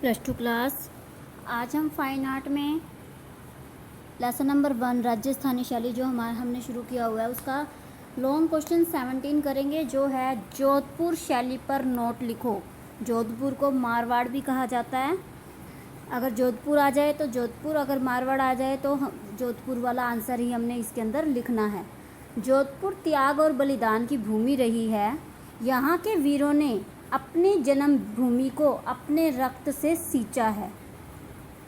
+2 class. आज हम fine art में लेसन नंबर 1 राजस्थानी शैली जो हमने शुरू किया हुआ है उसका लॉन्ग क्वेश्चन 17 करेंगे, जो है जोधपुर शैली पर नोट लिखो। जोधपुर को मारवाड़ भी कहा जाता है। अगर जोधपुर आ जाए तो जोधपुर, अगर मारवाड़ आ जाए तो जोधपुर वाला आंसर ही हमने इसके अंदर लिखना है। जोधपुर त्याग और बलिदान की भूमि रही है। यहाँ के वीरों ने अपनी जन्मभूमि को अपने रक्त से सींचा है।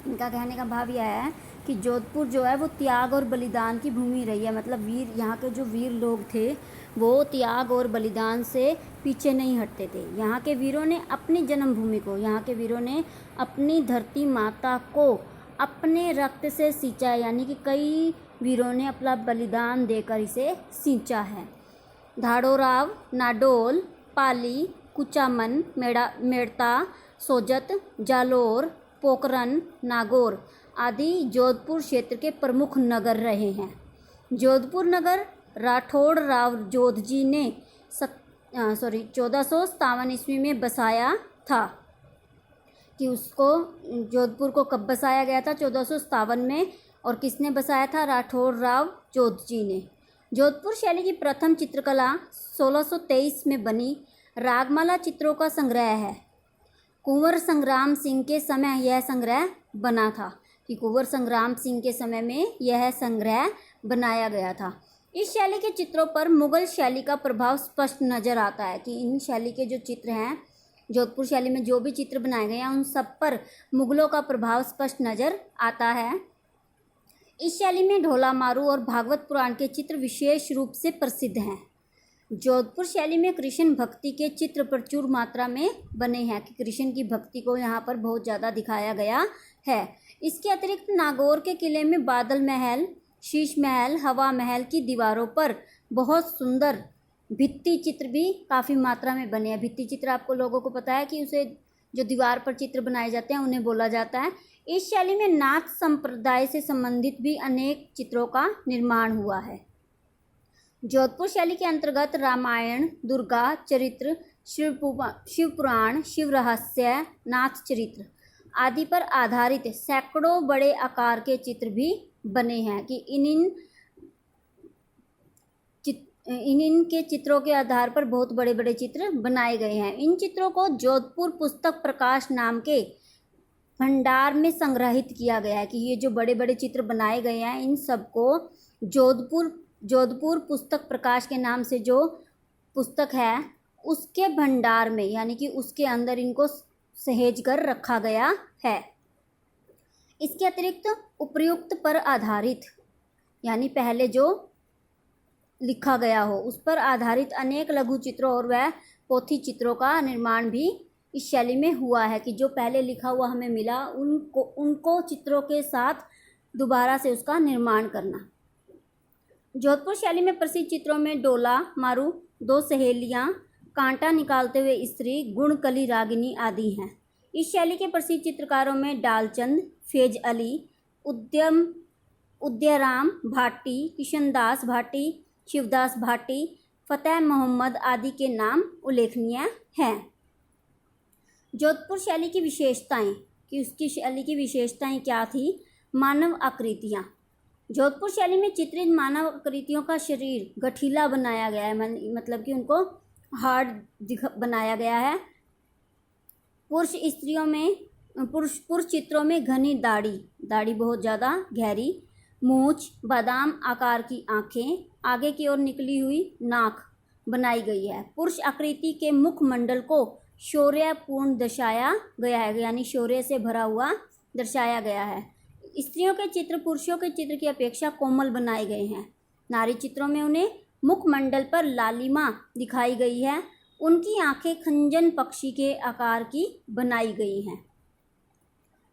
इनका कहने का भाव यह है कि जोधपुर जो है वो त्याग और बलिदान की भूमि रही है। मतलब वीर, यहाँ के जो वीर लोग थे वो त्याग और बलिदान से पीछे नहीं हटते थे। यहाँ के वीरों ने अपनी जन्मभूमि को, यहाँ के वीरों ने अपनी धरती माता को अपने रक्त से सींचा है, यानी कि कई वीरों ने अपना बलिदान देकर इसे सींचा है। धाड़ोराव, नाडोल, पाली, कुचामन, मेड़ता, सोजत, जालोर, पोखरन, नागौर आदि जोधपुर क्षेत्र के प्रमुख नगर रहे हैं। जोधपुर नगर राठौड़ राव जोधजी ने 1457 ईस्वी में बसाया था। कि उसको जोधपुर को कब बसाया गया था? 1457 में। और किसने बसाया था? राठौड़ राव जोधजी ने। जोधपुर शैली की प्रथम चित्रकला 1623 में बनी रागमाला चित्रों का संग्रह है। कुंवर संग्राम सिंह के समय यह संग्रह बना था। कि कुंवर संग्राम सिंह के समय में यह संग्रह बनाया गया था। इस शैली के चित्रों पर मुगल शैली का प्रभाव स्पष्ट नज़र आता है। कि इन शैली के जो चित्र हैं, जोधपुर शैली में जो भी चित्र बनाए गए हैं उन सब पर मुगलों का प्रभाव स्पष्ट नज़र आता है। इस शैली में ढोला मारू और भागवत पुराण के चित्र विशेष रूप से प्रसिद्ध हैं। जोधपुर शैली में कृष्ण भक्ति के चित्र प्रचुर मात्रा में बने हैं। कि कृष्ण की भक्ति को यहाँ पर बहुत ज़्यादा दिखाया गया है। इसके अतिरिक्त नागौर के किले में बादल महल, शीश महल, हवा महल की दीवारों पर बहुत सुंदर भित्ति चित्र भी काफ़ी मात्रा में बने हैं। भित्ति चित्र आपको लोगों को पता है कि उसे जो दीवार पर चित्र बनाए जाते हैं उन्हें बोला जाता है। इस शैली में नाथ संप्रदाय से संबंधित भी अनेक चित्रों का निर्माण हुआ है। जोधपुर शैली के अंतर्गत रामायण, दुर्गा चरित्र, शिव पुराण, शिव रहस्य, नाथ चरित्र आदि पर आधारित सैकड़ों बड़े आकार के चित्र भी बने हैं। कि इन के चित्रों के आधार पर बहुत बड़े बड़े चित्र बनाए गए हैं। इन चित्रों को जोधपुर पुस्तक प्रकाश नाम के भंडार में संग्रहित किया गया है। कि ये जो बड़े बड़े चित्र बनाए गए हैं इन सबको जोधपुर पुस्तक प्रकाश के नाम से जो पुस्तक है उसके भंडार में, यानी कि उसके अंदर इनको सहेज कर रखा गया है। इसके अतिरिक्त उपर्युक्त पर आधारित, यानी पहले जो लिखा गया हो उस पर आधारित अनेक लघु चित्रों और वह पोथी चित्रों का निर्माण भी इस शैली में हुआ है। कि जो पहले लिखा हुआ हमें मिला उनको चित्रों के साथ दोबारा से उसका निर्माण करना। जोधपुर शैली में प्रसिद्ध चित्रों में डोला मारू, दो सहेलियां, कांटा निकालते हुए स्त्री, गुणकली रागिनी आदि हैं। इस शैली के प्रसिद्ध चित्रकारों में डालचंद, फैज अली, उदयराम भाटी, किशनदास भाटी, शिवदास भाटी, फतेह मोहम्मद आदि के नाम उल्लेखनीय हैं। जोधपुर शैली की विशेषताएं, कि उसकी शैली की विशेषताएं क्या थी? मानव आकृतियाँ। जोधपुर शैली में चित्रित मानव आकृतियों का शरीर गठीला बनाया गया है। मतलब कि उनको हार्ड बनाया गया है। पुरुष चित्रों में घनी दाढ़ी बहुत ज़्यादा गहरी, मूंछ, बादाम आकार की आँखें, आगे की ओर निकली हुई नाक बनाई गई है। पुरुष आकृति के मुखमंडल को शौर्यपूर्ण दर्शाया गया है, यानी शौर्य से भरा हुआ दर्शाया गया है। स्त्रियों के चित्र पुरुषों के चित्र की अपेक्षा कोमल बनाए गए हैं। नारी चित्रों में उन्हें मुखमंडल पर लालिमा दिखाई गई है। उनकी आंखें खंजन पक्षी के आकार की बनाई गई हैं।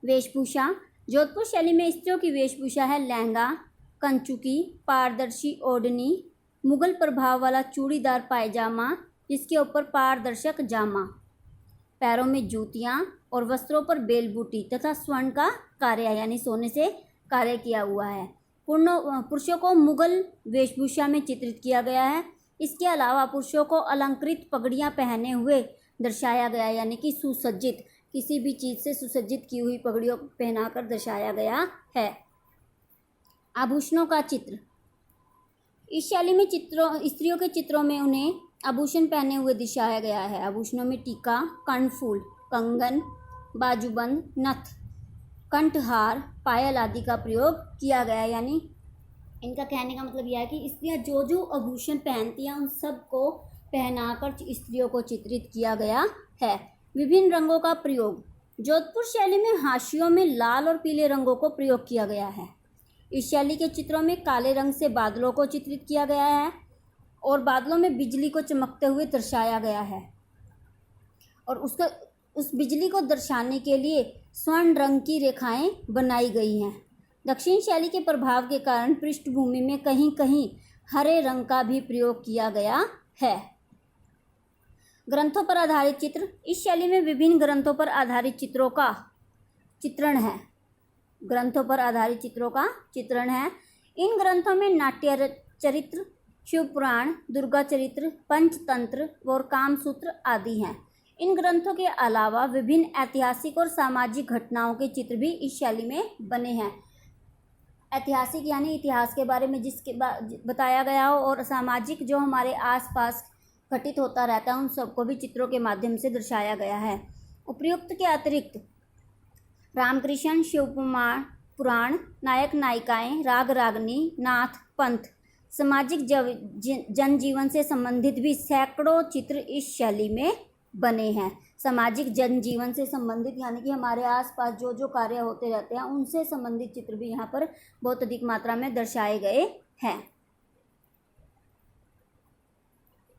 वेशभूषा। जोधपुर शैली में स्त्रियों की वेशभूषा है लहंगा, कंचुकी, पारदर्शी ओढ़नी, मुगल प्रभाव वाला चूड़ीदार पायजामा जिसके ऊपर पारदर्शक जामा, पैरों में जूतियाँ और वस्त्रों पर बेलबूटी तथा स्वर्ण का कार्य, यानी सोने से कार्य किया हुआ है। पुरुषों को मुगल वेशभूषा में चित्रित किया गया है। इसके अलावा पुरुषों को अलंकृत पगड़ियाँ पहने हुए दर्शाया गया, यानी कि सुसज्जित, किसी भी चीज़ से सुसज्जित की हुई पगड़ियों को पहनाकर दर्शाया गया है। आभूषणों का चित्र। इस शैली में स्त्रियों के चित्रों में उन्हें आभूषण पहने हुए दर्शाया गया है। आभूषणों में टीका, कर्णफूल, कंगन, बाजूबंद, नथ, कंठहार, पायल आदि का प्रयोग किया गया है। यानी इनका कहने का मतलब यह है कि स्त्रियां जो जो आभूषण पहनती हैं उन सब को पहनाकर स्त्रियों को चित्रित किया गया है। विभिन्न रंगों का प्रयोग। जोधपुर शैली में हाशियों में लाल और पीले रंगों को प्रयोग किया गया है। इस शैली के चित्रों में काले रंग से बादलों को चित्रित किया गया है और बादलों में बिजली को चमकते हुए दर्शाया गया है और उस बिजली को दर्शाने के लिए स्वर्ण रंग की रेखाएं बनाई गई हैं। दक्षिण शैली के प्रभाव के कारण पृष्ठभूमि में कहीं कहीं हरे रंग का भी प्रयोग किया गया है। ग्रंथों पर आधारित चित्र। इस शैली में विभिन्न ग्रंथों पर आधारित चित्रों का चित्रण है। ग्रंथों पर आधारित चित्रों का चित्रण है। इन ग्रंथों में नाट्य चरित्र, शिव पुराण, दुर्गा चरित्र, पंचतंत्र और कामसूत्र आदि हैं। इन ग्रंथों के अलावा विभिन्न ऐतिहासिक और सामाजिक घटनाओं के चित्र भी इस शैली में बने हैं। ऐतिहासिक यानी इतिहास के बारे में जिसके बताया गया हो और सामाजिक जो हमारे आसपास घटित होता रहता है उन सबको भी चित्रों के माध्यम से दर्शाया गया है। उपर्युक्त के अतिरिक्त रामकृष्ण, शिव पुराण, नायक नायिकाएं, राग रागनी, नाथ, पंथ, सामाजिक जनजीवन से संबंधित भी सैकड़ों चित्र इस शैली में बने हैं। सामाजिक जनजीवन से संबंधित यानी कि हमारे आसपास जो जो कार्य होते रहते हैं उनसे संबंधित चित्र भी यहाँ पर बहुत अधिक मात्रा में दर्शाए गए हैं।